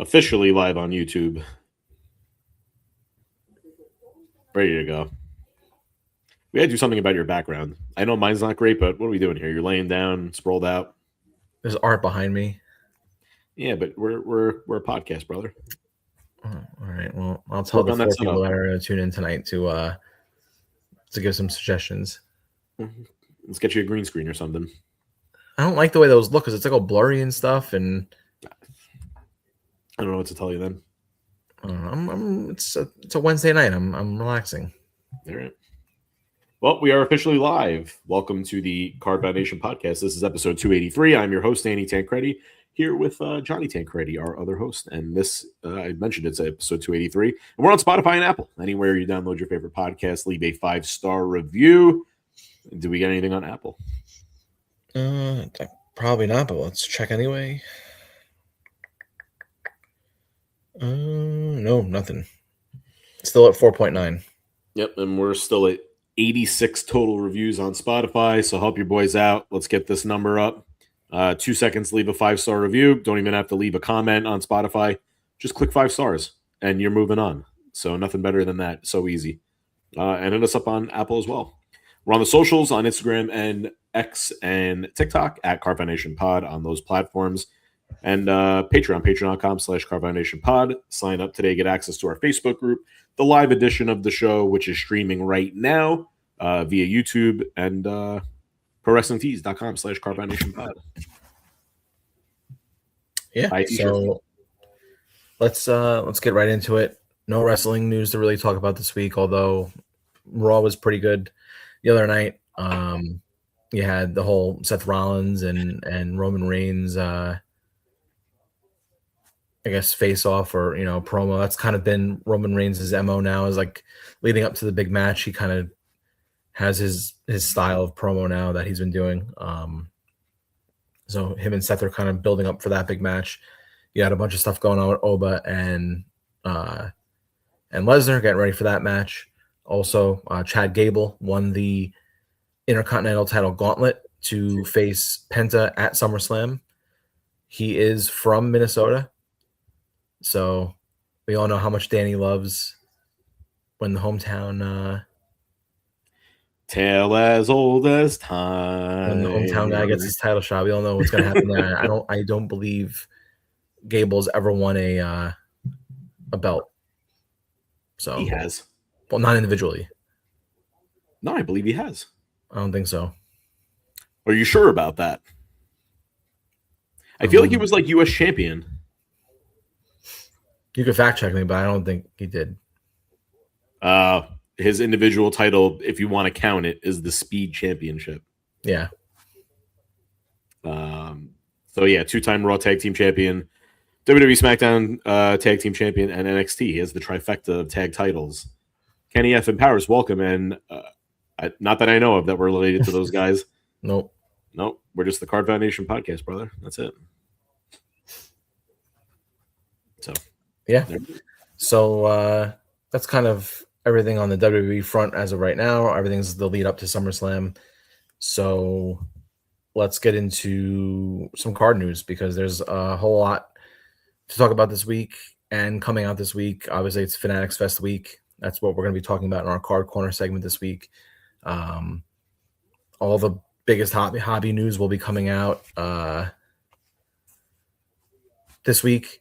Officially live on YouTube. Ready to go. We had to do something about your background. I know mine's not great, but what are we doing here? You're laying down, sprawled out. There's art behind me. Yeah, but we're a podcast, brother. Oh, all right. Well, I'll tell the 4 people that are going to tune in tonight to give some suggestions. Let's get you a green screen or something. I don't like the way those look because it's like all blurry and stuff, and I don't know what to tell you then. It's a Wednesday night. I'm relaxing. All right. Well, we are officially live. Welcome to the Card Foundation podcast. This is episode 283. I'm your host, Danny Tancredi, here with Johnny Tancredi, our other host. And this, I mentioned it's episode 283. And we're on Spotify and Apple. Anywhere you download your favorite podcast, leave a 5-star review. Do we get anything on Apple? Probably not, but let's check anyway. No, nothing. Still at 4.9. Yep, and we're still at 86 total reviews on Spotify, so help your boys out. Let's get this number up. 2 seconds, leave a 5-star review. Don't even have to leave a comment on Spotify. Just click 5 stars, and you're moving on. So nothing better than that. So easy. And hit us up on Apple as well. We're on the socials on Instagram and X and TikTok at Card Foundation Pod on those platforms. And patreon.com/Card Foundation Pod. Sign up today, get access to our Facebook group, the live edition of the show, which is streaming right now via YouTube, and ProWrestlingTees.com/Card Foundation Pod. Yeah, so let's get right into it. No wrestling news to really talk about this week, although Raw was pretty good the other night. You had the whole Seth Rollins and Roman Reigns I guess face off or promo. That's kind of been Roman Reigns' MO now, is like leading up to the big match. He kind of has his style of promo now that he's been doing. So him and Seth are kind of building up for that big match. You had a bunch of stuff going on with Oba and Lesnar getting ready for that match. Also, Chad Gable won the Intercontinental title gauntlet to face Penta at SummerSlam. He is from Minnesota. So we all know how much Danny loves when the hometown tale as old as time. When the hometown guy gets his title shot, we all know what's going to happen there. I don't believe Gable's ever won a belt. So he has. Well, not individually. No, I believe he has. I don't think so. Are you sure about that? I feel like he was like U.S. champion. You could fact check me, but I don't think he did. His individual title, if you want to count it, is the Speed Championship. Yeah. So yeah, 2-time Raw Tag Team Champion, WWE SmackDown Tag Team Champion, and NXT. He has the trifecta of tag titles. Kenny F and Powers, welcome. And not that I know of that we're related to those guys. Nope. We're just the Card Foundation podcast, brother. That's it. So yeah. So that's kind of everything on the WWE front as of right now. Everything's the lead up to SummerSlam. So let's get into some card news, because there's a whole lot to talk about this week and coming out this week. Obviously, it's Fanatics Fest week. That's what we're going to be talking about in our Card Corner segment this week. All the biggest hobby news will be coming out this week.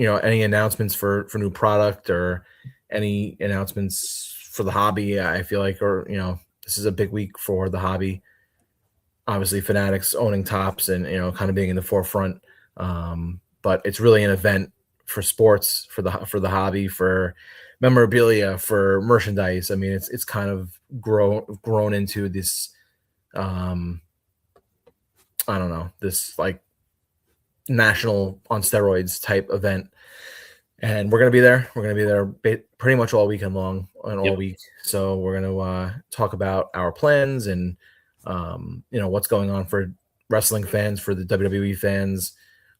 Any announcements for new product or any announcements for the hobby, I feel like, this is a big week for the hobby. Obviously, Fanatics owning Topps and, kind of being in the forefront. But it's really an event for sports, for the hobby, for memorabilia, for merchandise. I mean, it's kind of grown into this, I don't know, this like national on steroids type event. And we're going to be there. We're going to be there pretty much all weekend long and all week. So we're going to talk about our plans and, what's going on for wrestling fans, for the WWE fans,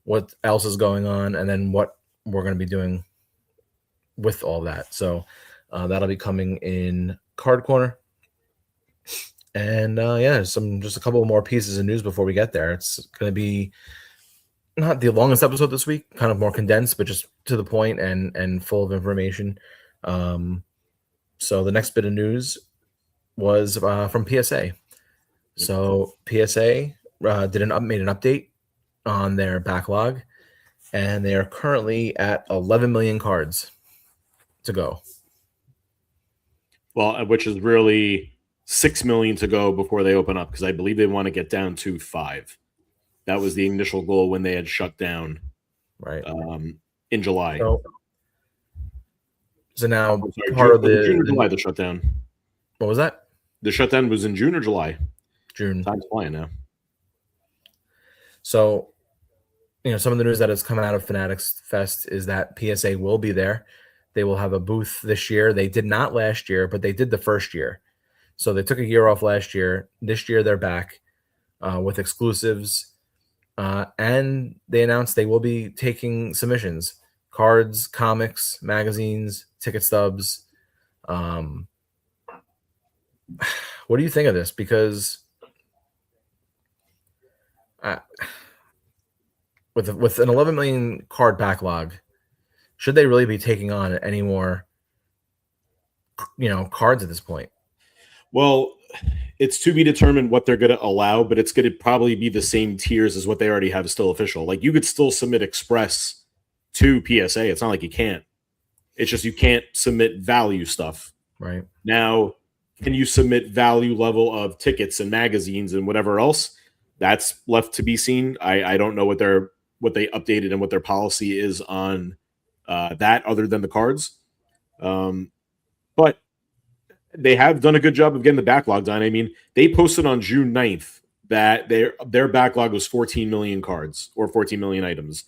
what else is going on, and then what we're going to be doing with all that. So that'll be coming in Card Corner. And just a couple more pieces of news before we get there. It's going to be not the longest episode this week, kind of more condensed, but just to the point and full of information. So the next bit of news was from PSA. So PSA made an update on their backlog, and they are currently at 11 million cards to go. Well, which is really 6 million to go before they open up, because I believe they want to get down to 5. That was the initial goal when they had shut down, right, in July. So now June or July, the shutdown. What was that? The shutdown was in June or July? June. Time's flying now. So, some of the news that has come out of Fanatics Fest is that PSA will be there. They will have a booth this year. They did not last year, but they did the first year. So they took a year off last year. This year they're back with exclusives. And they announced they will be taking submissions, cards, comics, magazines, ticket stubs. What do you think of this? Because with an 11 million card backlog, should they really be taking on any more, cards at this point? Well, it's to be determined what they're going to allow, but it's going to probably be the same tiers as what they already have still official. Like, you could still submit Express to PSA. It's not like you can't. It's just you can't submit value stuff. Right. Now, can you submit value level of tickets and magazines and whatever else? That's left to be seen. I don't know what they updated and what their policy is on that, other than the cards. But they have done a good job of getting the backlog done. I mean, they posted on June 9th that their backlog was 14 million cards or 14 million items.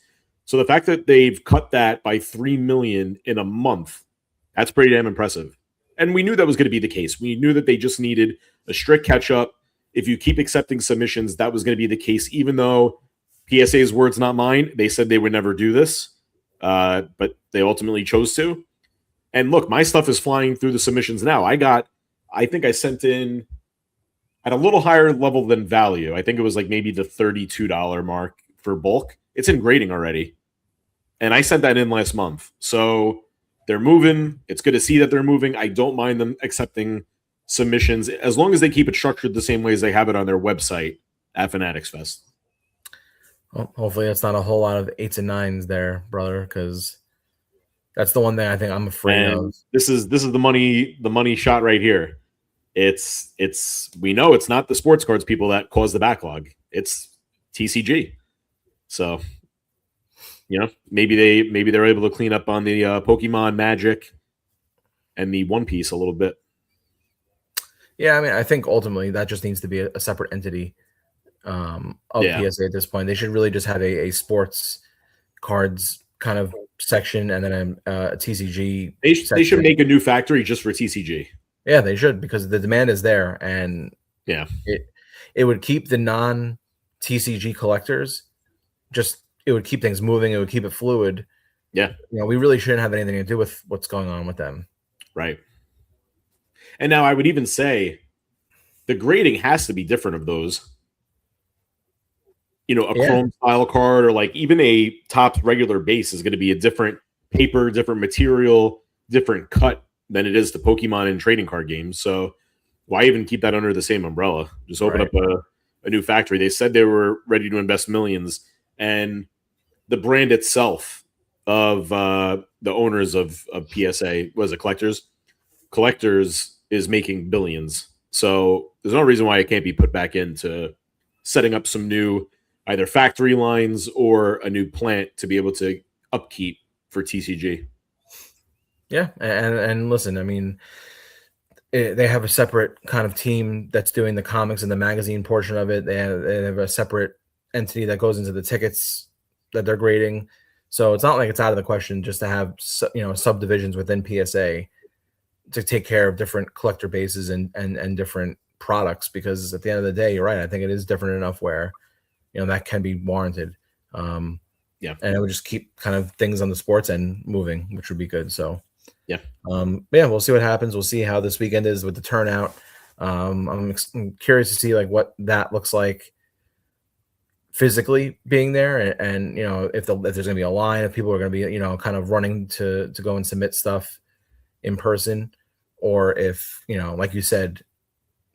So the fact that they've cut that by 3 million in a month, that's pretty damn impressive. And we knew that was going to be the case. We knew that they just needed a strict catch up. If you keep accepting submissions, that was going to be the case, even though PSA's words, not mine. They said they would never do this, but they ultimately chose to. And look, my stuff is flying through the submissions now. I think I sent in at a little higher level than value. I think it was like maybe the $32 mark for bulk. It's in grading already. And I sent that in last month. So they're moving. It's good to see that they're moving. I don't mind them accepting submissions as long as they keep it structured the same way as they have it on their website at Fanatics Fest. Well, hopefully it's not a whole lot of 8s and 9s there, brother, because that's the one thing I think I'm afraid of. This is the money shot right here. It's we know it's not the sports cards people that cause the backlog. It's TCG. So, maybe they're able to clean up on the Pokemon, Magic, and the One Piece a little bit. Yeah, I mean, I think ultimately that just needs to be a separate entity of PSA at this point. They should really just have a sports cards kind of section and then a TCG. They should make a new factory just for TCG. Yeah, they should, because the demand is there, and it would keep the non TCG collectors it would keep things moving. It would keep it fluid. Yeah, we really shouldn't have anything to do with what's going on with them. Right. And now I would even say the grading has to be different of those. Chrome style card, or like even a top regular base is going to be a different paper, different material, different cut than it is the Pokemon and trading card games. So why even keep that under the same umbrella? Just open up a new factory. They said they were ready to invest millions, and the brand itself of the owners of PSA, was it Collectors is making billions. So there's no reason why it can't be put back into setting up some new either factory lines or a new plant to be able to upkeep for TCG. Yeah, and listen, I mean, they have a separate kind of team that's doing the comics and the magazine portion of it. They have a separate entity that goes into the tickets that they're grading. So it's not like it's out of the question just to have subdivisions within PSA to take care of different collector bases and different products, because at the end of the day, you're right. I think it is different enough where that can be warranted. And it would just keep kind of things on the sports end moving, which would be good. So we'll see what happens. We'll see how this weekend is with the turnout. I'm curious to see like what that looks like physically being there, and if there's going to be a line, if people are going to be kind of running to go and submit stuff in person, or if like you said,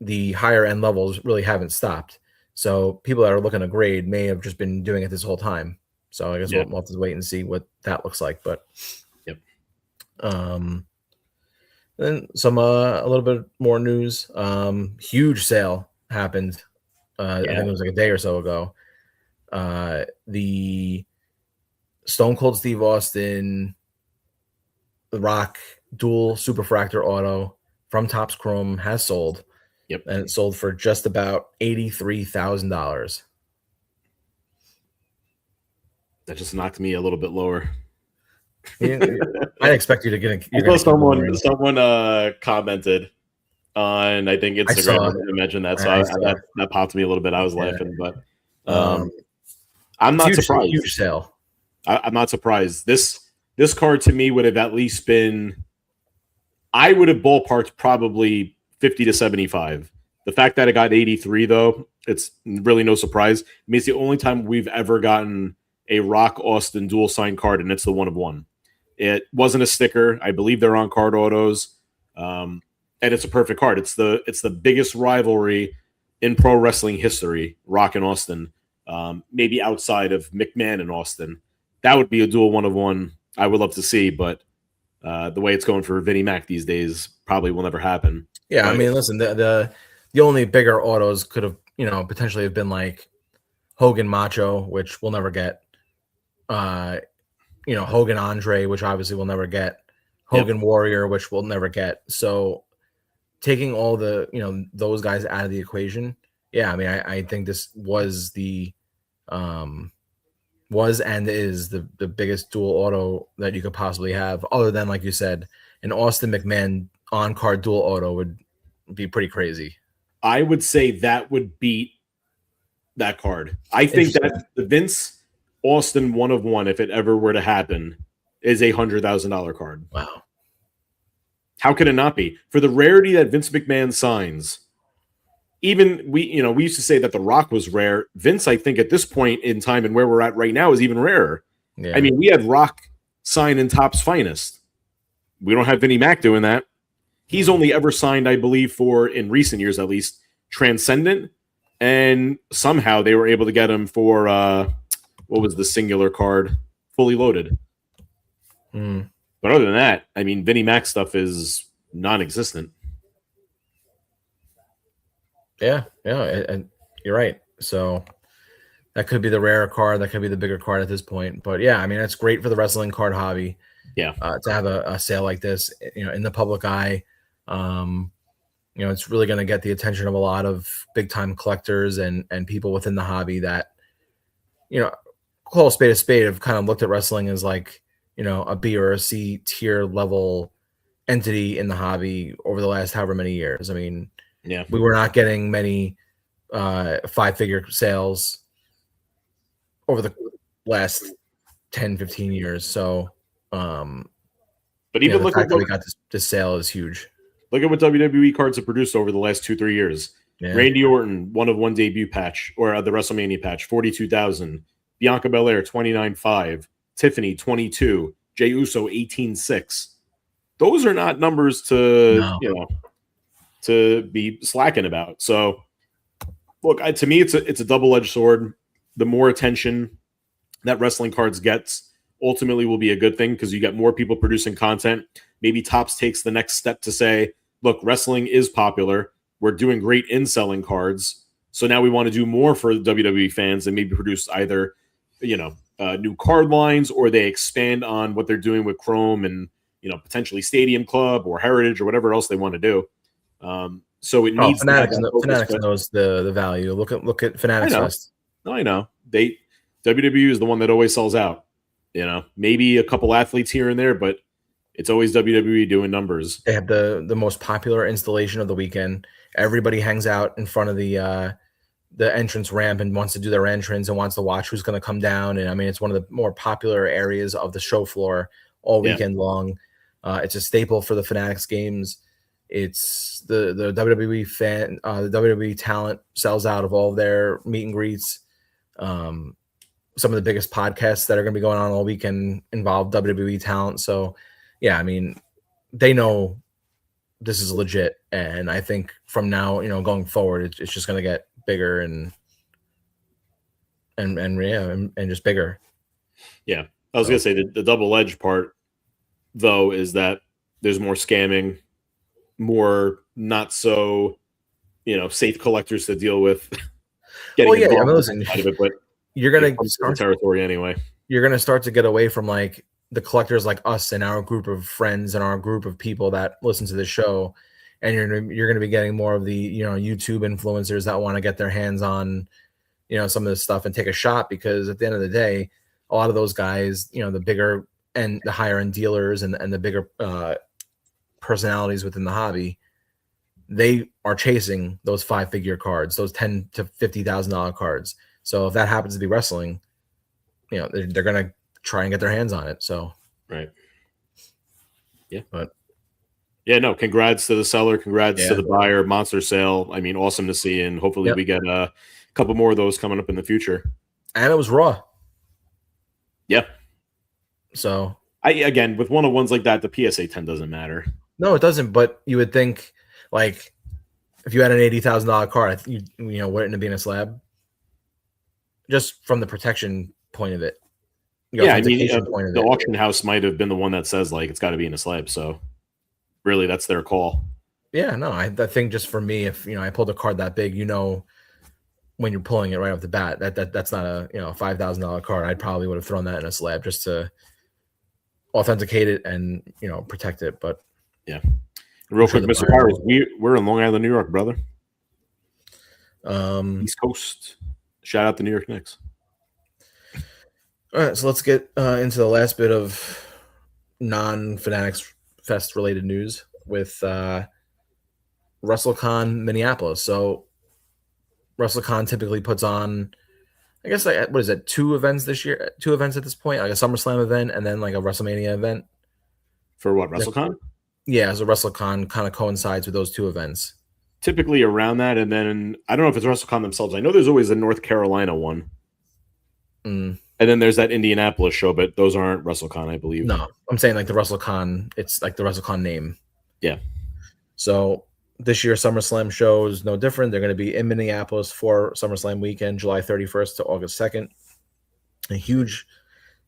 the higher end levels really haven't stopped. So people that are looking to grade may have just been doing it this whole time. So I guess we'll have to wait and see what that looks like. But then some a little bit more news. Huge sale happened. I think it was like a day or so ago. The Stone Cold Steve Austin The Rock dual superfractor auto from Topps Chrome has sold. Yep. And it sold for just about $83,000. That just knocked me a little bit lower. I expect you to get someone commented on, I think, Instagram. I mentioned that, so that popped me a little bit. I was laughing, but I'm not surprised. Huge sale. I'm not surprised. This card to me would have at least been, I would have ballparked probably 50 to 75. The fact that it got 83, though, it's really no surprise. I mean, it's the only time we've ever gotten a Rock Austin dual sign card, and it's the 1 of 1. It wasn't a sticker. I believe they're on card autos, and it's a perfect card. It's the biggest rivalry in pro wrestling history, Rock and Austin, maybe outside of McMahon and Austin. That would be a dual 1 of 1. I would love to see, but the way it's going for Vinnie Mac these days probably will never happen. Yeah, but I mean, listen, the only bigger autos could have, potentially have been like Hogan Macho, which we'll never get. Hogan Andre, which obviously we'll never get. Hogan Warrior, which we'll never get. So taking all the, those guys out of the equation, yeah, I mean, I think this was the was and is the biggest dual auto that you could possibly have, other than, like you said, an Austin McMahon on-card dual auto would be pretty crazy. I would say that would beat that card. I think that the Vince Austin 1 of 1, if it ever were to happen, is a $100,000 card. Wow. How could it not be? For the rarity that Vince McMahon signs, even we used to say that The Rock was rare. Vince, I think at this point in time and where we're at right now, is even rarer. Yeah. I mean, we had Rock sign in Topps Finest. We don't have Vinnie Mac doing that. He's only ever signed, I believe, for, in recent years at least, Transcendent. And somehow they were able to get him for, what was the singular card? Fully Loaded. But other than that, I mean, Vinnie Mac stuff is non-existent. Yeah, and you're right. So that could be the rarer card. That could be the bigger card at this point. But yeah, I mean, it's great for the wrestling card hobby. Yeah, to have a sale like this, in the public eye. It's really going to get the attention of a lot of big time collectors and people within the hobby that, call a spade have kind of looked at wrestling as like, a B or a C tier level entity in the hobby over the last however many years. I mean, yeah, we were not getting many 5-figure sales over the last 10, 15 years. So, but even look at what we got this sale is huge. Look at what WWE cards have produced over the last 2-3 years. Yeah. Randy Orton, 1 of 1 debut patch, or the WrestleMania patch, 42,000. Bianca Belair, 29.5. Tiffany, 22. Jey Uso, 18.6. Those are not numbers to to be slacking about. So, look, to me, it's a double-edged sword. The more attention that wrestling cards gets ultimately will be a good thing because you get more people producing content. Maybe Topps takes the next step to say, look, wrestling is popular. We're doing great in selling cards. So now we want to do more for the WWE fans and maybe produce either, new card lines, or they expand on what they're doing with Chrome and, potentially Stadium Club or Heritage or whatever else they want to do. So it needs Fanatics knows the value. Look at Fanatics Fest. I know. WWE is the one that always sells out. Maybe a couple athletes here and there, but it's always WWE doing numbers. They have the most popular installation of the weekend. Everybody hangs out in front of the entrance ramp and wants to do their entrance and wants to watch who's going to come down. And I mean, it's one of the more popular areas of the show floor all weekend long. It's a staple for the Fanatics games. It's the WWE the WWE talent sells out of all their meet and greets. Some of the biggest podcasts that are going to be going on all weekend involve WWE talent. So, yeah, I mean, they know this is legit, and I think from now, going forward, it's just going to get bigger and just bigger. Yeah, I was gonna say the double-edged part, though, is that there's more scamming, more not so, safe collectors to deal with. Getting involved listen, out of it, but you're gonna start territory anyway. You're gonna start to get away from like the collectors like us and our group of friends and our group of people that listen to the show, and you're gonna be getting more of the YouTube influencers that want to get their hands on some of this stuff and take a shot, because at the end of the day, a lot of those guys, the bigger and the higher end dealers and the bigger personalities within the hobby, they are chasing those 5-figure cards, those $10,000 to $50,000 cards. So if that happens to be wrestling, they're gonna try and get their hands on it. So right, yeah, but yeah, no, congrats to the seller, congrats to the buyer. Monster sale. I mean, awesome to see, and hopefully we get a couple more of those coming up in the future. And it was Raw. Yeah. So again, with one-on-ones like that, the PSA 10 doesn't matter. No, it doesn't. But you would think, like, if you had an $80,000 card, you wouldn't it be in a slab? Just from the protection point of it. Yeah, I mean, the auction house might have been the one that says like it's got to be in a slab. So really, that's their call. Yeah, no, I think just for me, if I pulled a card that big, when you're pulling it right off the bat, that's not a $5,000 card. I'd probably would have thrown that in a slab just to authenticate it and protect it. But yeah, real quick, Mr. Powers, we're in Long Island, New York, brother. East Coast. Shout out the New York Knicks. All right, so let's get into the last bit of non-Fanatics Fest related news with WrestleCon Minneapolis. So WrestleCon typically puts on, I guess, like, what is it, 2 events this year? 2 events at this point, like a SummerSlam event and then like a WrestleMania event. For what, WrestleCon? Yeah, so WrestleCon kind of coincides with those 2 events. Typically around that, and then I don't know if it's WrestleCon themselves. I know there's always a North Carolina one. And then there's that Indianapolis show, but those aren't WrestleCon, I believe. No, I'm saying like the WrestleCon, it's like the WrestleCon name. Yeah. So this year SummerSlam show is no different. They're going to be in Minneapolis for SummerSlam weekend, July 31st to August 2nd. A huge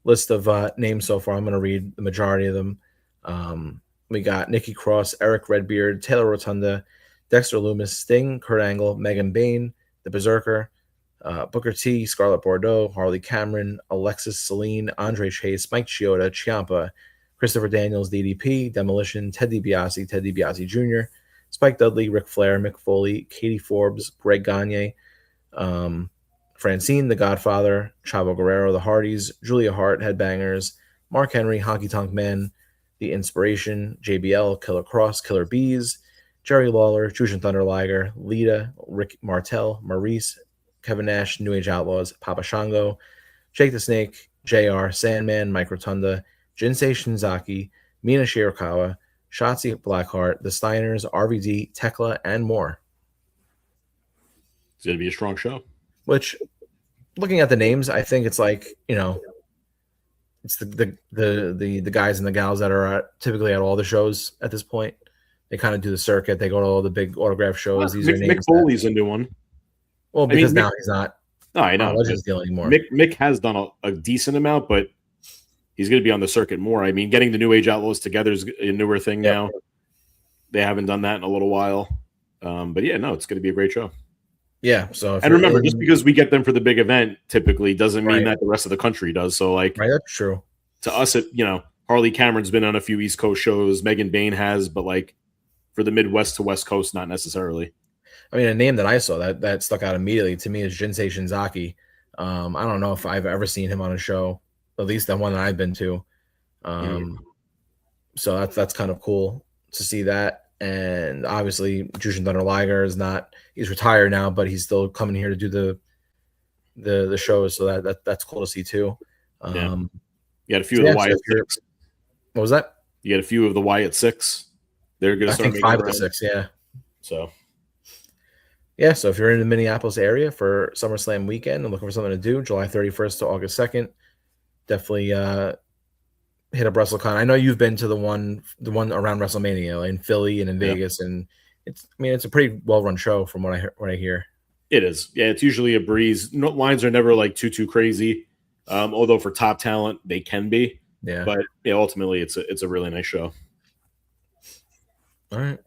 list of names so far. I'm going to read the majority of them. We got Nikki Cross, Eric Redbeard, Taylor Rotunda, Dexter Lumis, Sting, Kurt Angle, Megan Bayne, The Berserker, Booker T, Scarlett Bordeaux, Harley Cameron, Alexis Celine, Andre Chase, Mike Chioda, Ciampa, Christopher Daniels, DDP, Demolition, Ted DiBiase Jr., Spike Dudley, Ric Flair, Mick Foley, Katie Forbes, Greg Gagne, Francine, The Godfather, Chavo Guerrero, The Hardys, Julia Hart, Headbangers, Mark Henry, Honky Tonk Man, The Inspiration, JBL, Killer Cross, Killer Bees, Jerry Lawler, Jushin Thunder Liger, Lita, Rick Martel, Maurice, Kevin Nash, New Age Outlaws, Papa Shango, Jake the Snake, JR, Sandman, Mike Rotunda, Jinsei Shinzaki, Mina Shirakawa, Shotzi Blackheart, The Steiners, RVD, Tekla, and more. It's going to be a strong show. Which, looking at the names, I think it's like, it's the guys and the gals that are typically at all the shows at this point. They kind of do the circuit. They go to all the big autograph shows. These are names. Mick Foley's into one. Well, because now he's not. No, I know. Legends deal anymore. Mick has done a decent amount, but he's going to be on the circuit more. I mean, getting the New Age Outlaws together is a newer thing now. They haven't done that in a little while. But yeah, no, it's going to be a great show. Yeah. So, and remember, just because we get them for the big event typically doesn't mean that the rest of the country does. So, like, right, that's true. To us, Harley Cameron's been on a few East Coast shows. Megan Bayne has, but like for the Midwest to West Coast, not necessarily. I mean, a name that I saw that stuck out immediately to me is Jinsei Shinzaki. I don't know if I've ever seen him on a show, at least the one that I've been to. So that's kind of cool to see that. And obviously, Jushin Thunder Liger he's retired now, but he's still coming here to do the shows. So that's cool to see too. You got a few of the Wyatt Six. What was that? You got a few of the Wyatt Six. They're going to start making 5 of the 6, yeah. So, Yeah, so if you're in the Minneapolis area for SummerSlam weekend and looking for something to do, July 31st to August 2nd, definitely hit up WrestleCon. I know you've been to the one around WrestleMania in Philly and in Yeah, Vegas, and it's a pretty well run show from what I hear. it is. Yeah, it's usually a breeze. No, lines are never like too crazy. Although for top talent they can be, Yeah. but yeah, ultimately it's a really nice show. All right.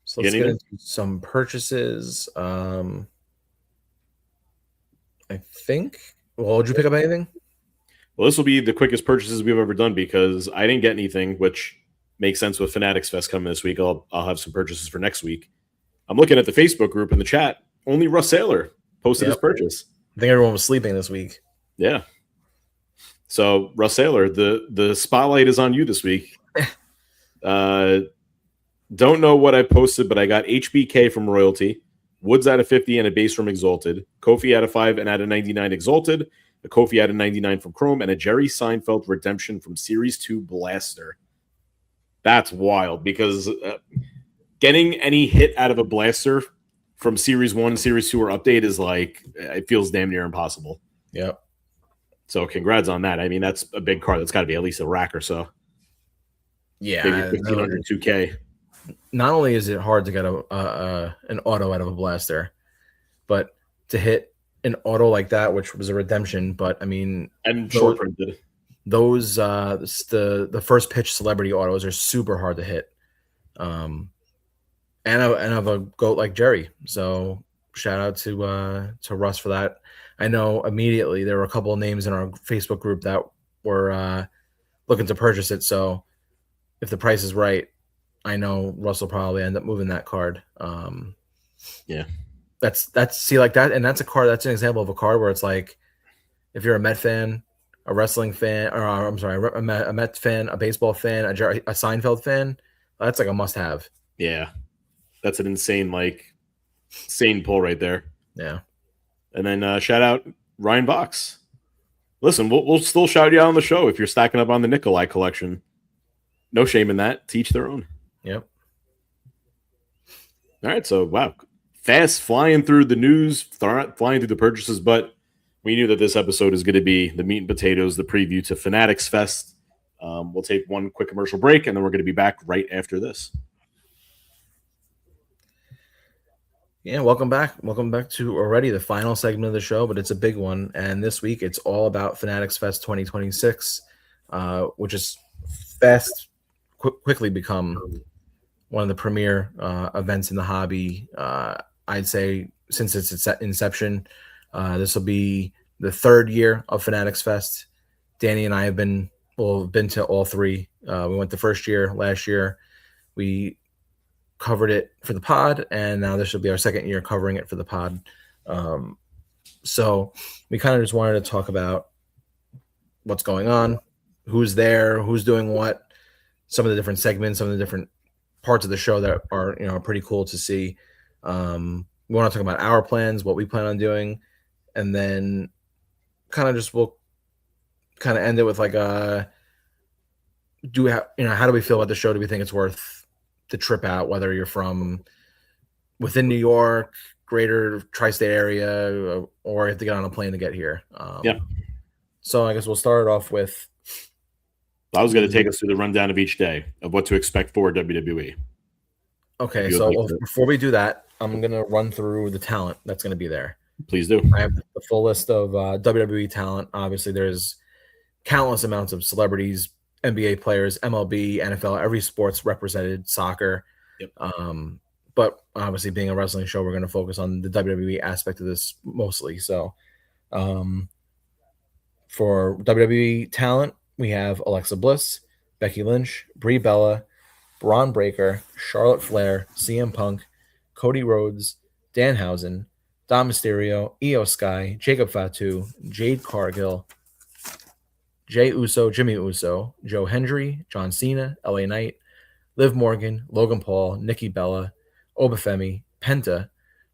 So You let's got get anything? into some purchases. I think. Well, did you pick up anything? Well, this will be the quickest purchases we've ever done because I didn't get anything, which makes sense with Fanatics Fest coming this week. I'll have some purchases for next week. I'm looking at the Facebook group in the chat. Only Russ Saylor posted his Yep. purchase. I think everyone was sleeping this week. Yeah. So Russ Saylor, the spotlight is on you this week. Don't know what I posted, but I got HBK from Royalty, Woods out of 50 and a base from Exalted, Kofi out of 5 and out of 99 Exalted, a Kofi out of 99 from Chrome, and a Jerry Seinfeld redemption from Series 2 Blaster. That's wild because getting any hit out of a Blaster from Series 1, Series 2, or Update is like, it feels damn near impossible. Yep. So congrats on that. I mean, that's a big card. That's got to be at least a rack or so. Yeah. Maybe 1,500, 2K. Not only is it hard to get an auto out of a Blaster, but to hit an auto like that, which was a redemption. But I mean, And short printed. those the first pitch celebrity autos are super hard to hit, and of a goat like Jerry. So shout out to Russ for that. I know immediately there were a couple of names in our Facebook group that were looking to purchase it. So if the price is right, I know Russ will probably end up moving that card. Yeah. That's see like that, and that's a card. That's an example of a card where it's like, if you're a Met fan, a wrestling fan, or I'm sorry, a Met fan, a baseball fan, a Seinfeld fan, that's like a must-have. Yeah. That's an insane pull right there. Yeah. And then shout out Ryan Box. Listen, we'll still shout you out on the show if you're stacking up on the Nikolai collection. No shame in that. Teach their own. Yep. All right. So, wow. Fast flying through the news, flying through the purchases, but we knew that this episode is going to be the meat and potatoes, the preview to Fanatics Fest. We'll take one quick commercial break, and then we're going to be back right after this. Yeah, welcome back. Welcome back to already the final segment of the show, but it's a big one. And this week it's all about Fanatics Fest 2026, which is quickly become one of the premier events in the hobby. I'd say since its inception. This will be the third year of Fanatics Fest. Danny and I have been to all three. We went the first year last year. We covered it for the pod, and now this will be our second year covering it for the pod. So we kind of just wanted to talk about what's going on, who's there, who's doing what, some of the different segments, some of the different parts of the show that are pretty cool to see. We want to talk about our plans, what we plan on doing, and then we'll kind of end it with like how do we feel about the show? Do we think it's worth the trip out, whether you're from within New York, greater tri-state area, or you have to get on a plane to get here? Yeah. So I guess we'll start off with. I was going to take us through the rundown of each day of what to expect for WWE. Okay, so before we do that, I'm going to run through the talent that's going to be there. Please do. I have the full list of WWE talent. Obviously, there's countless amounts of celebrities, NBA players, MLB, NFL, every sports represented, soccer. Yep. But obviously, being a wrestling show, we're going to focus on the WWE aspect of this mostly. So for WWE talent, we have Alexa Bliss, Becky Lynch, Brie Bella, Braun Breaker, Charlotte Flair, CM Punk, Cody Rhodes, Danhausen, Dom Mysterio, Io Sky, Jacob Fatu, Jade Cargill, Jey Uso, Jimmy Uso, Joe Hendry, John Cena, LA Knight, Liv Morgan, Logan Paul, Nikki Bella, Obafemi, Penta,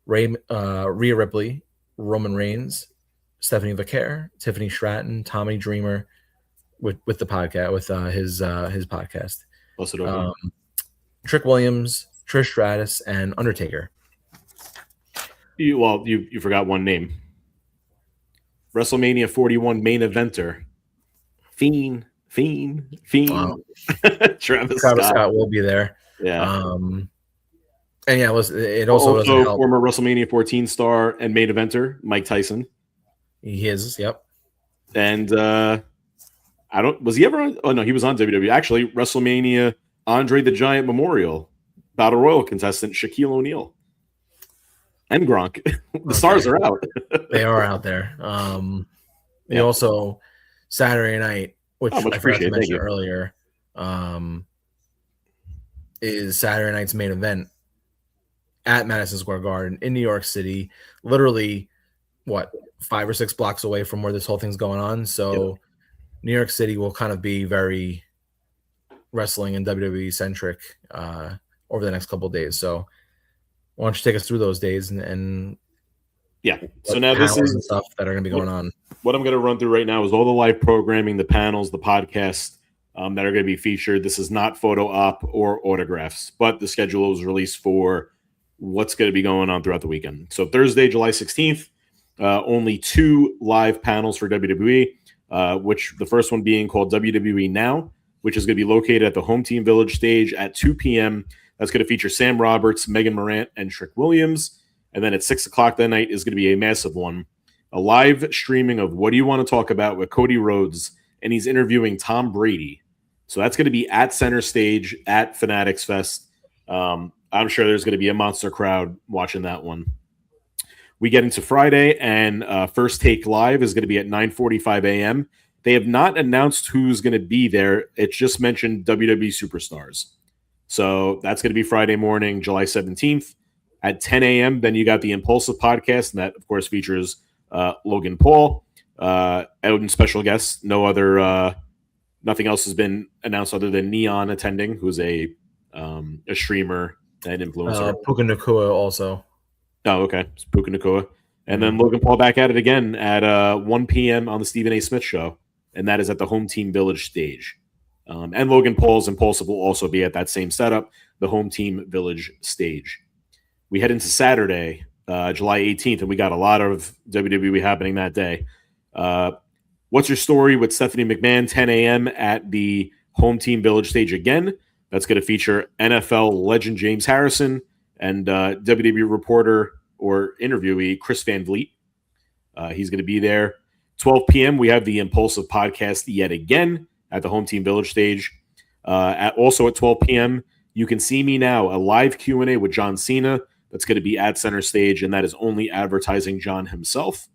Rhea Ripley, Roman Reigns, Stephanie Vaquer, Tiffany Stratton, Tommy Dreamer, with the podcast, with his podcast. Also, Trick Williams, Trish Stratus, and Undertaker. You forgot one name. WrestleMania 41 main eventer. Fiend. Wow. Travis Travis Scott. Scott will be there. Yeah. And yeah, it also doesn't help. Former WrestleMania 14 star and main eventer Mike Tyson. He is, yep. And was he ever on? Oh no, he was on WWE. Actually, WrestleMania Andre the Giant Memorial Battle Royal contestant Shaquille O'Neal and Gronk. The stars are out. They are out there. They also Saturday night, which I forgot to mention earlier, is Saturday night's main event at Madison Square Garden in New York City, literally 5 or 6 blocks away from where this whole thing's going on. So New York City will kind of be very wrestling and WWE centric over the next couple of days. So why don't you take us through those days and so now this is stuff that are going to be going on. What I'm going to run through right now is all the live programming, the panels, the podcasts that are going to be featured. This is not photo op or autographs, but the schedule was released for what's going to be going on throughout the weekend. So Thursday, July 16th, only 2 live panels for WWE, which the first one being called WWE Now, which is going to be located at the Home Team Village stage at 2 p.m. That's going to feature Sam Roberts, Megan Morant, and Trick Williams. And then at 6 o'clock that night is going to be a massive one, a live streaming of What Do You Want to Talk About with Cody Rhodes, and he's interviewing Tom Brady. So that's going to be at Center Stage at Fanatics Fest. I'm sure there's going to be a monster crowd watching that one. We get into Friday, and First Take Live is going to be at 9:45 a.m. They have not announced who's going to be there. It's just mentioned WWE superstars. So that's going to be Friday morning, July 17th at 10 a.m. Then you got the Impulsive podcast, and that, of course, features Logan Paul, Odin special guests. Nothing else has been announced other than Neon attending, who's a streamer and influencer. Puka Nacua also. Oh, okay. It's Puka Nacua. And then Logan Paul back at it again at 1 p.m. on the Stephen A. Smith Show, and that is at the Home Team Village stage. And Logan Paul's Impulsive will also be at that same setup, the Home Team Village stage. We head into Saturday, July 18th, and we got a lot of WWE happening that day. What's Your Story with Stephanie McMahon, 10 a.m. at the Home Team Village stage again. That's going to feature NFL legend James Harrison and WWE reporter or interviewee Chris Van Vliet. He's going to be there. 12 p.m., we have the Impulsive podcast yet again at the Home Team Village stage. Also at 12 p.m., You Can See Me Now, a live Q&A with John Cena. That's going to be at Center Stage, and that is only advertising John himself.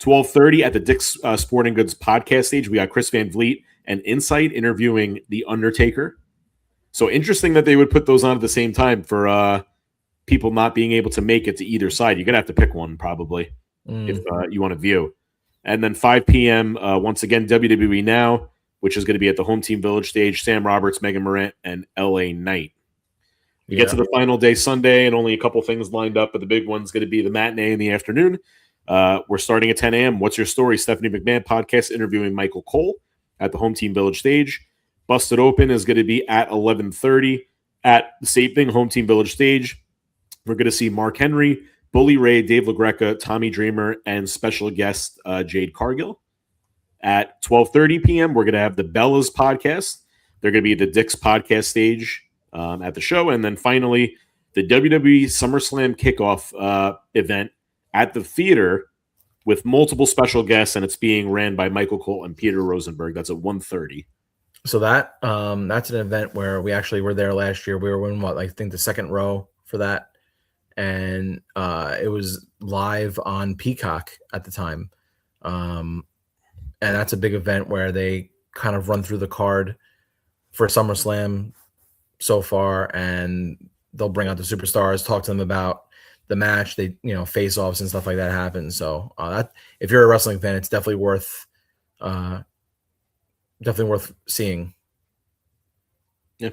12:30 at the Dick's Sporting Goods podcast stage, we got Chris Van Vliet and Insight interviewing The Undertaker. So interesting that they would put those on at the same time for people not being able to make it to either side. You're going to have to pick one probably if you want to view. And then 5 p.m., once again, WWE Now, which is going to be at the Home Team Village stage, Sam Roberts, Megan Morant, and LA Knight. We get to the final day, Sunday, and only a couple things lined up, but the big one's going to be the matinee in the afternoon. We're starting at 10 a.m. What's Your Story? Stephanie McMahon podcast interviewing Michael Cole at the Home Team Village stage. Busted Open is going to be at 11:30 at the same thing, Home Team Village stage. We're going to see Mark Henry, Bully Ray, Dave LaGreca, Tommy Dreamer, and special guest Jade Cargill. At 12:30 p.m., we're going to have the Bellas podcast. They're going to be at the Dick's podcast stage at the show. And then finally, the WWE SummerSlam kickoff event at the theater with multiple special guests, and it's being ran by Michael Cole and Peter Rosenberg. That's at 1:30. So that's an event where we actually were there last year. We were in I think the second row for that, and it was live on Peacock at the time. And that's a big event where they kind of run through the card for SummerSlam so far, and they'll bring out the superstars, talk to them about the match. They, face-offs and stuff like that happen. So that if you're a wrestling fan, it's definitely worth seeing. Yeah.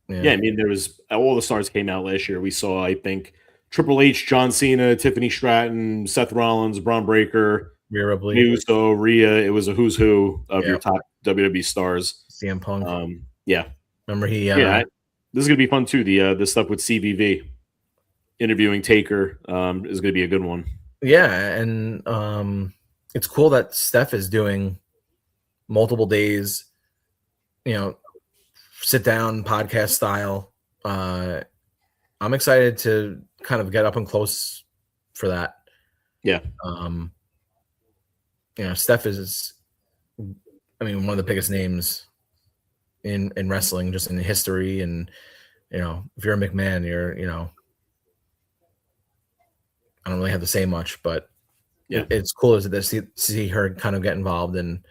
I mean, there was all the stars came out last year. We saw, I think, Triple H, John Cena, Tiffany Stratton, Seth Rollins, Braun Breaker, Rhea Ripley, Uso, Rhea. It was a who's who of your top WWE stars. CM Punk. Yeah. Remember he This is gonna be fun too. The stuff with CVV interviewing Taker is gonna be a good one. Yeah, and it's cool that Steph is doing multiple days, sit down podcast style. I'm excited to kind of get up and close for that. Yeah. Steph is, one of the biggest names in wrestling, just in history. And, if you're a McMahon, I don't really have to say much, but yeah, it's cool to see her kind of get involved and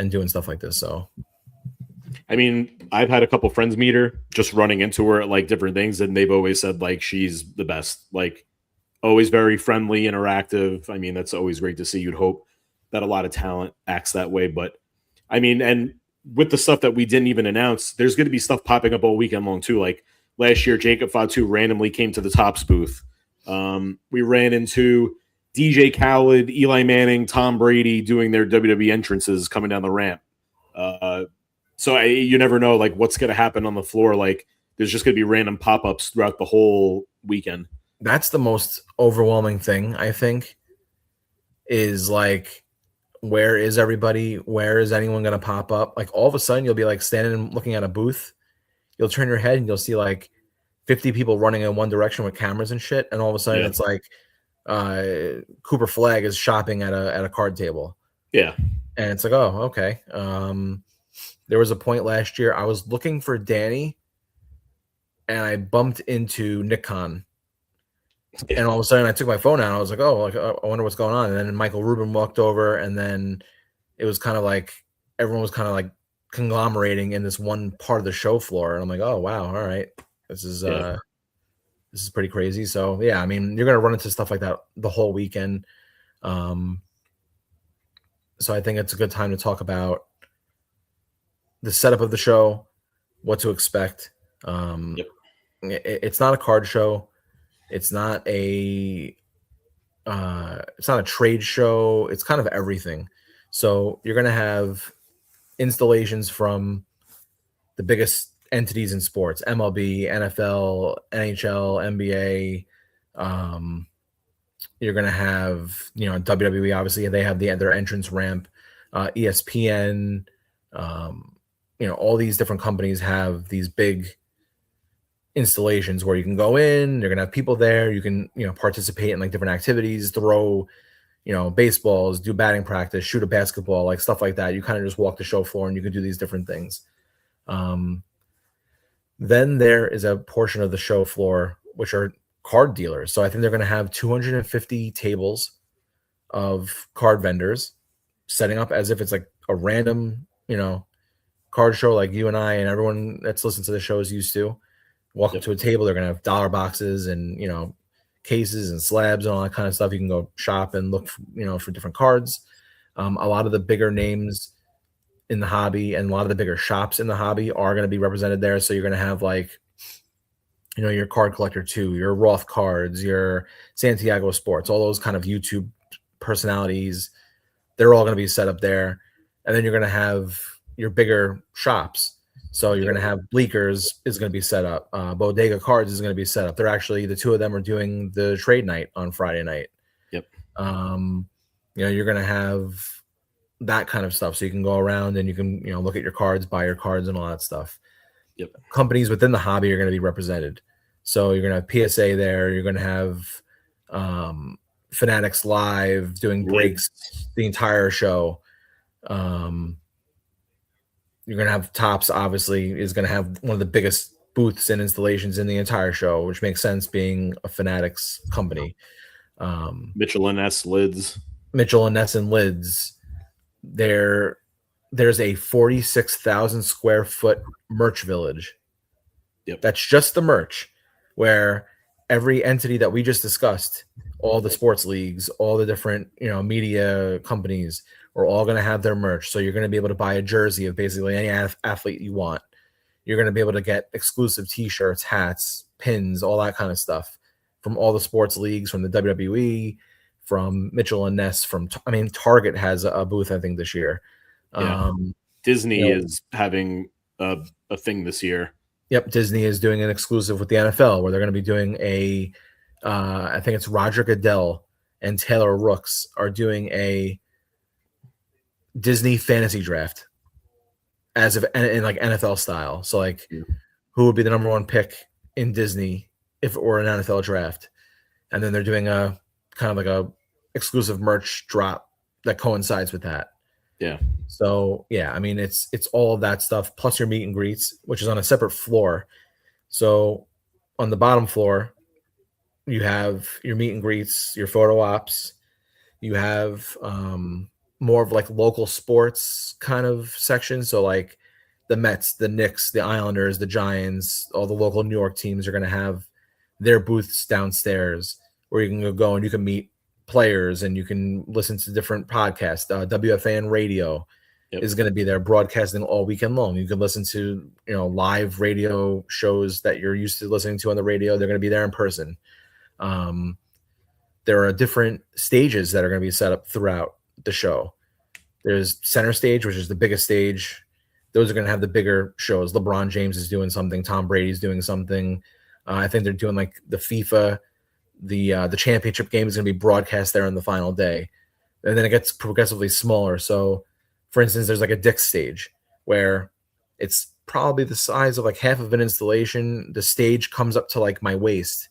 doing stuff like this. So, I've had a couple friends meet her, just running into her at like different things, and they've always said like she's the best, like always very friendly, interactive. That's always great to see. You'd hope that a lot of talent acts that way, but and with the stuff that we didn't even announce, there's going to be stuff popping up all weekend long too. Like last year, Jacob Fatu randomly came to the Tops booth. We ran into DJ Khaled, Eli Manning, Tom Brady doing their WWE entrances coming down the ramp. So you never know like what's going to happen on the floor. Like there's just going to be random pop-ups throughout the whole weekend. That's the most overwhelming thing, I think, is like, where is everybody? Where is anyone going to pop up? Like all of a sudden you'll be like standing and looking at a booth. You'll turn your head and you'll see like 50 people running in one direction with cameras and shit. And all of a sudden it's like Cooper Flag is shopping at a card table. Yeah. And it's like, oh, okay. There was a point last year I was looking for Danny and I bumped into Nick Khan. Yeah. And all of a sudden I took my phone out and I was like, oh, like, I wonder what's going on. And then Michael Rubin walked over, and then it was kind of like everyone was kind of like conglomerating in this one part of the show floor. And I'm like, oh, wow. All right. This is pretty crazy. So yeah, you're going to run into stuff like that the whole weekend. So I think it's a good time to talk about the setup of the show, what to expect. It's not a card show. It's not a trade show. It's kind of everything. So you're going to have installations from the biggest entities in sports: MLB, NFL, NHL, NBA. You're going to have, WWE, obviously they have their entrance ramp, ESPN, all these different companies have these big installations where you can go in, you're going to have people there. You can, participate in like different activities, throw, baseballs, do batting practice, shoot a basketball, like stuff like that. You kind of just walk the show floor and you can do these different things. Then there is a portion of the show floor, which are card dealers. So I think they're going to have 250 tables of card vendors setting up as if it's like a random, card show, like you and I and everyone that's listened to the show is used to. Walk up to a table, they're going to have dollar boxes and, cases and slabs and all that kind of stuff. You can go shop and look, for different cards. A lot of the bigger names in the hobby and a lot of the bigger shops in the hobby are going to be represented there. So you're going to have like, your Card Collector 2, your Roth Cards, your Santiago Sports, all those kind of YouTube personalities. They're all going to be set up there. And then you're going to have your bigger shops. So you're going to have Bleakers is going to be set up. Bodega Cards is going to be set up. They're actually, the two of them are doing the trade night on Friday night. Yep. You're going to have that kind of stuff. So you can go around and you can, look at your cards, buy your cards and all that stuff. Yep. Companies within the hobby are going to be represented. So you're going to have PSA there. You're going to have Fanatics Live doing breaks the entire show. You're going to have Tops, obviously, is going to have one of the biggest booths and installations in the entire show, which makes sense being a Fanatics company. Mitchell and Ness lids. There's a 46,000 square foot merch village. Yep. That's just the merch, where every entity that we just discussed, all the sports leagues, all the different, media companies, are all going to have their merch. So you're going to be able to buy a jersey of basically any athlete you want. You're going to be able to get exclusive t-shirts, hats, pins, all that kind of stuff from all the sports leagues, from the WWE, from Mitchell and Ness, Target has a booth, I think, this year. Yeah. Disney is having a thing this year. Yep, Disney is doing an exclusive with the NFL where they're going to be doing I think it's Roger Goodell and Taylor Rooks are doing a Disney fantasy draft as of in like NFL style. So like, who would be the number one pick in Disney if it were an NFL draft? And then they're doing a kind of like a exclusive merch drop that coincides with that. Yeah. So yeah, I mean it's all of that stuff plus your meet and greets, which is on a separate floor. So on the bottom floor, you have your meet and greets, your photo ops. You have more of like local sports kind of section. So like the Mets, the Knicks, the Islanders, the Giants, all the local New York teams are going to have their booths downstairs where you can go and you can meet players and you can listen to different podcasts. WFAN radio is going to be there broadcasting all weekend long. You can listen to, live radio shows that you're used to listening to on the radio. They're going to be there in person. There are different stages that are going to be set up throughout the show. There's center stage, which is the biggest stage. Those are going to have the bigger shows. LeBron James is doing something. Tom Brady's doing something. I think they're doing like the FIFA, the championship game is going to be broadcast there on the final day. And then it gets progressively smaller. So, for instance, there's like a Dick's stage where it's probably the size of like half of an installation. The stage comes up to like my waist.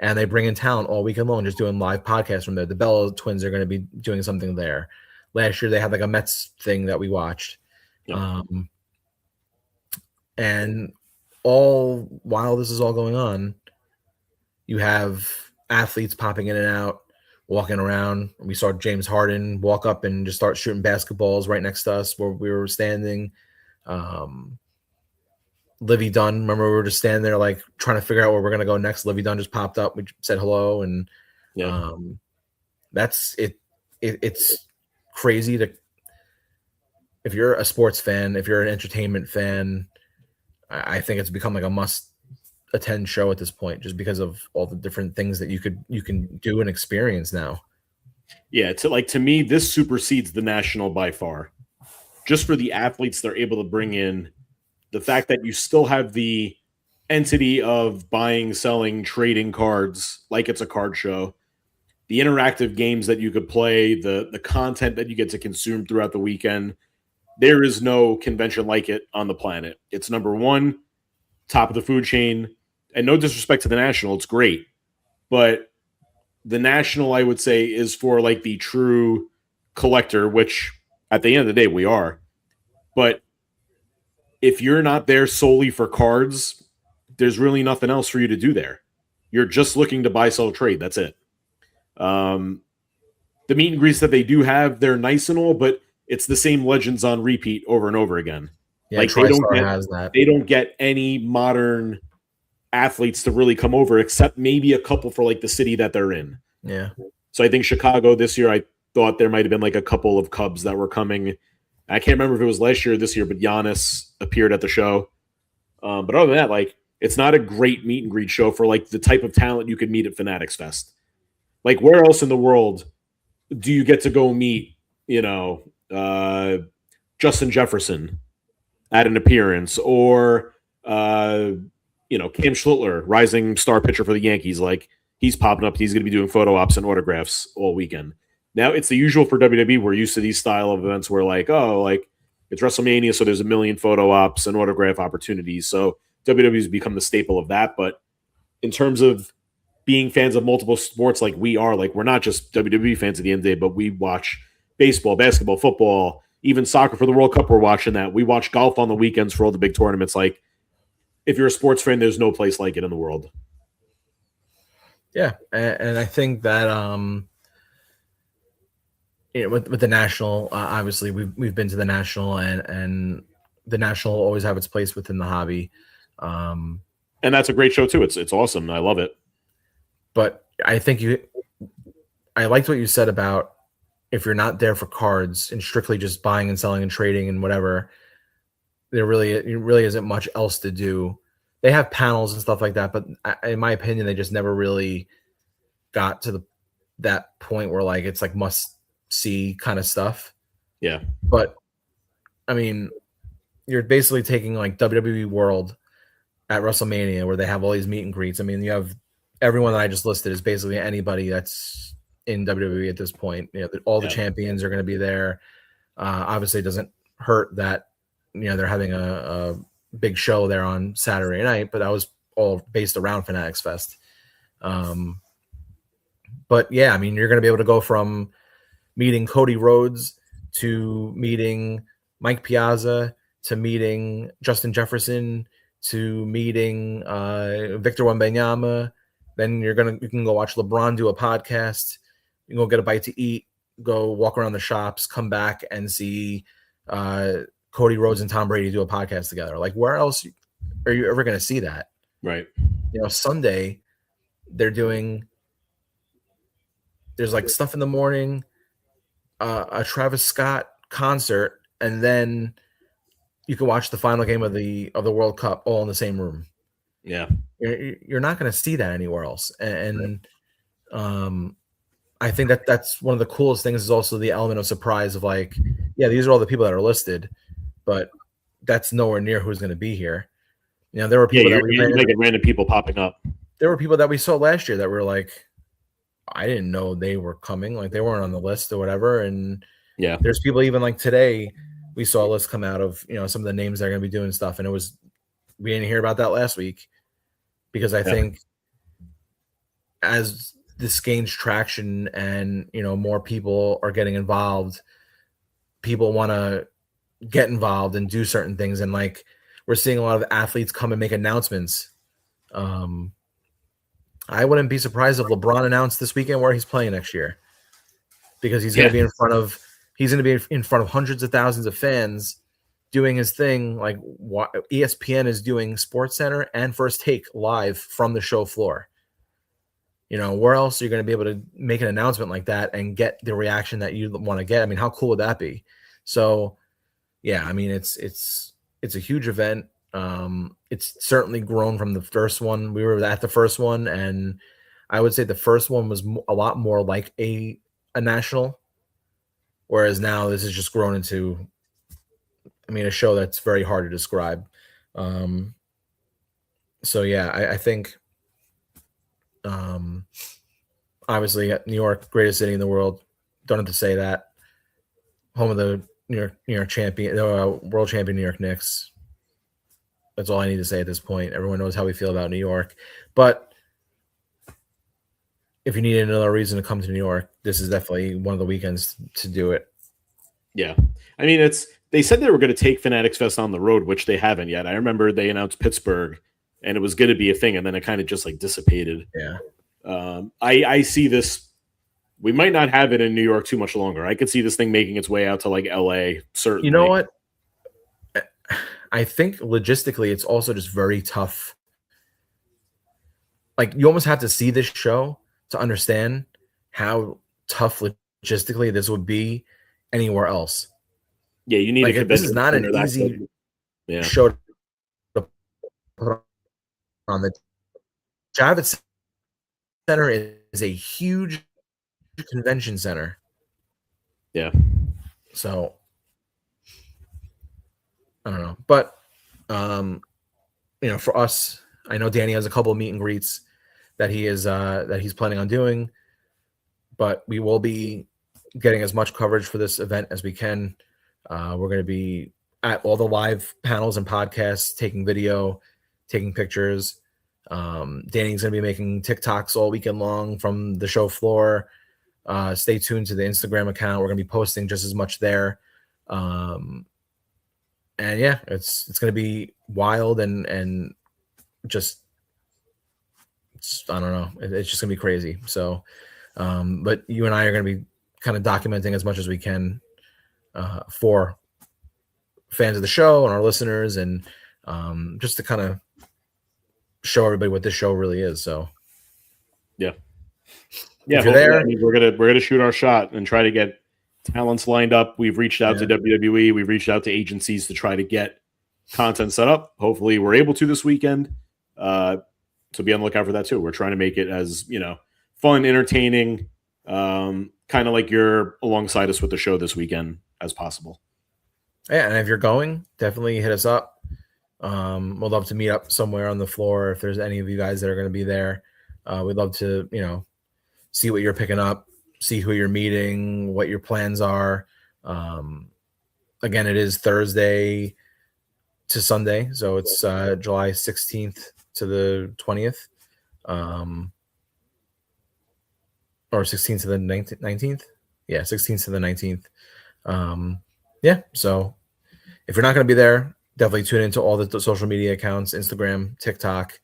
And they bring in talent all weekend long, just doing live podcasts from there. The Bella twins are going to be doing something there. Last year, they had like a Mets thing that we watched. Yeah. And all while this is all going on, you have athletes popping in and out, walking around. We saw James Harden walk up and just start shooting basketballs right next to us where we were standing. Livy Dunn, remember we were just standing there like trying to figure out where we're going to go next. Livy Dunn just popped up. We said hello. And that's it. It's crazy if you're a sports fan, if you're an entertainment fan, I think it's become like a must attend show at this point, just because of all the different things that you can do and experience now. Yeah. To me, this supersedes the National by far, just for the athletes they're able to bring in. The fact that you still have the entity of buying, selling, trading cards like it's a card show, the interactive games that you could play, the content that you get to consume throughout the weekend. There is no convention like it on the planet. It's number one, top of the food chain. And no disrespect to the National, it's great. But the National, I would say, is for like the true collector, which at the end of the day we are. But if you're not there solely for cards, there's really nothing else for you to do there. You're just looking to buy, sell, trade. That's it. The meet and greets that they do have, they're nice and all, but it's the same legends on repeat over and over again. Yeah, like they don't get any modern athletes to really come over, except maybe a couple for like the city that they're in. Yeah. So I think Chicago this year, I thought there might have been like a couple of Cubs that were coming. I can't remember if it was last year or this year, but Giannis appeared at the show. But other than that, like, it's not a great meet and greet show for like the type of talent you could meet at Fanatics Fest. Like, where else in the world do you get to go meet, Justin Jefferson at an appearance, or Cam Schlittler, rising star pitcher for the Yankees? Like, he's popping up. He's going to be doing photo ops and autographs all weekend. Now, it's the usual for WWE. We're used to these style of events where, it's WrestleMania, so there's a million photo ops and autograph opportunities. So WWE's become the staple of that. But in terms of being fans of multiple sports like we are, like, we're not just WWE fans at the end of the day, but we watch baseball, basketball, football, even soccer for the World Cup. We're watching that. We watch golf on the weekends for all the big tournaments. Like, if you're a sports fan, there's no place like it in the world. Yeah, and I think that with the National, obviously we've been to the National, and the National will always have its place within the hobby. And that's a great show too. It's awesome. I love it. But I think I liked what you said about if you're not there for cards and strictly just buying and selling and trading and whatever, it really isn't much else to do. They have panels and stuff like that, but in my opinion, they just never really got to that point where like it's like must see kind of stuff. Yeah. But I mean, you're basically taking like WWE World at WrestleMania where they have all these meet and greets. I mean, you have everyone that I just listed is basically anybody that's in WWE at this point. You know, all the champions are going to be there. Obviously, it doesn't hurt that they're having a big show there on Saturday night, but that was all based around Fanatics Fest. But yeah, I mean, you're going to be able to go from meeting Cody Rhodes to meeting Mike Piazza to meeting Justin Jefferson to meeting Victor Wembanyama. Then you can go watch LeBron do a podcast. You can go get a bite to eat, go walk around the shops, come back and see Cody Rhodes and Tom Brady do a podcast together. Like, where else are you ever going to see that? Right. Sunday there's like stuff in the morning, a Travis Scott concert, and then you can watch the final game of the World Cup all in the same room. Yeah. You're not going to see that anywhere else. And I think that's one of the coolest things is also the element of surprise of like, yeah, these are all the people that are listed, but that's nowhere near who's going to be here. There were people that random people popping up. There were people that we saw last year that were like, I didn't know they were coming. Like, they weren't on the list or whatever. And yeah, there's people even like today we saw a list come out of, some of the names that are going to be doing stuff. And we didn't hear about that last week because I think as this gains traction and, more people are getting involved, people want to get involved and do certain things. And like, we're seeing a lot of athletes come and make announcements. I wouldn't be surprised if LeBron announced this weekend where he's playing next year, because he's going to be in front of hundreds of thousands of fans doing his thing. Like, ESPN is doing SportsCenter and First Take live from the show floor. Where else are you going to be able to make an announcement like that and get the reaction that you want to get? I mean, how cool would that be? So, yeah, I mean, it's a huge event. It's certainly grown from the first one. We were at the first one, and I would say the first one was a lot more like a national, whereas now this has just grown into, a show that's very hard to describe. So yeah, I think, obviously New York, greatest city in the world. Don't have to say that. Home of the New York champion, world champion New York Knicks. That's all I need to say at this point. Everyone knows how we feel about New York. But if you need another reason to come to New York, this is definitely one of the weekends to do it. Yeah. I mean, they said they were going to take Fanatics Fest on the road, which they haven't yet. I remember they announced Pittsburgh, and it was going to be a thing, and then it kind of just like dissipated. Yeah. I see this. We might not have it in New York too much longer. I could see this thing making its way out to like LA. Certainly. You know what? I think logistically, it's also just very tough. Like, you almost have to see this show to understand how tough logistically this would be anywhere else. Yeah, you need like, this is not an easy show to put on. The Javits Center is a huge convention center. Yeah. So I don't know, but for us, I know Danny has a couple of meet and greets that he's planning on doing, but we will be getting as much coverage for this event as we can. We're going to be at all the live panels and podcasts, taking video, taking pictures. Danny's going to be making TikToks all weekend long from the show floor. Stay tuned to the Instagram account. We're going to be posting just as much there. And yeah, it's going to be wild and just, I don't know. It's just going to be crazy. So, but you and I are going to be kind of documenting as much as we can for fans of the show and our listeners, and just to kind of show everybody what this show really is. So, yeah, if you're there, I mean, we're gonna shoot our shot and try to get talents lined up. We've reached out to WWE. We've reached out to agencies to try to get content set up. Hopefully we're able to this weekend. So be on the lookout for that too. We're trying to make it as, fun, entertaining, kind of like you're alongside us with the show this weekend as possible. Yeah. And if you're going, definitely hit us up. We'd love to meet up somewhere on the floor if there's any of you guys that are going to be there. We'd love to, see what you're picking up, see who you're meeting, what your plans are. Again, it is Thursday to Sunday, so it's July 16th to the 20th, or 16th to the 19th. Yeah, 16th to the 19th. So if you're not going to be there, definitely tune into all the social media accounts, Instagram, TikTok,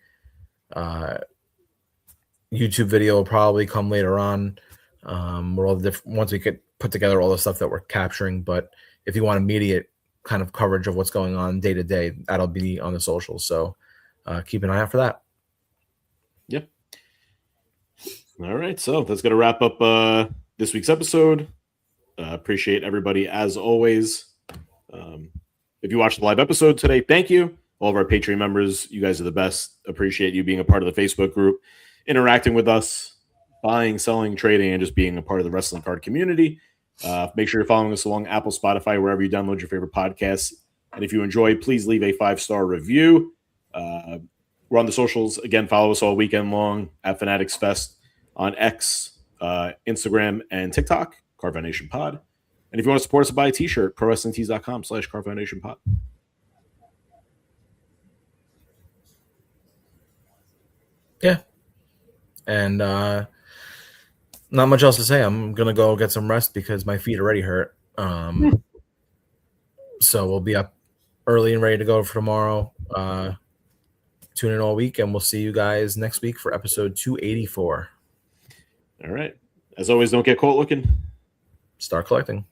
YouTube video will probably come later on. We're all once we could put together all the stuff that we're capturing. But if you want immediate kind of coverage of what's going on day to day, that'll be on the socials. So keep an eye out for that. Yep. All right. So that's going to wrap up this week's episode. Appreciate everybody as always. If you watched the live episode today, thank you. All of our Patreon members, you guys are the best. Appreciate you being a part of the Facebook group, interacting with us, buying, selling, trading, and just being a part of the wrestling card community. Make sure you're following us along Apple, Spotify, wherever you download your favorite podcasts. And if you enjoy, please leave a 5-star review. We're on the socials. Again, follow us all weekend long at Fanatics Fest on X, Instagram, and TikTok, Car Foundation Pod. And if you want to support us, buy a t-shirt, prowrestlingtees.com/Car Foundation Pod. Yeah. And not much else to say. I'm going to go get some rest because my feet already hurt. So we'll be up early and ready to go for tomorrow. Tune in all week, and we'll see you guys next week for episode 284. All right. As always, don't get caught looking. Start collecting.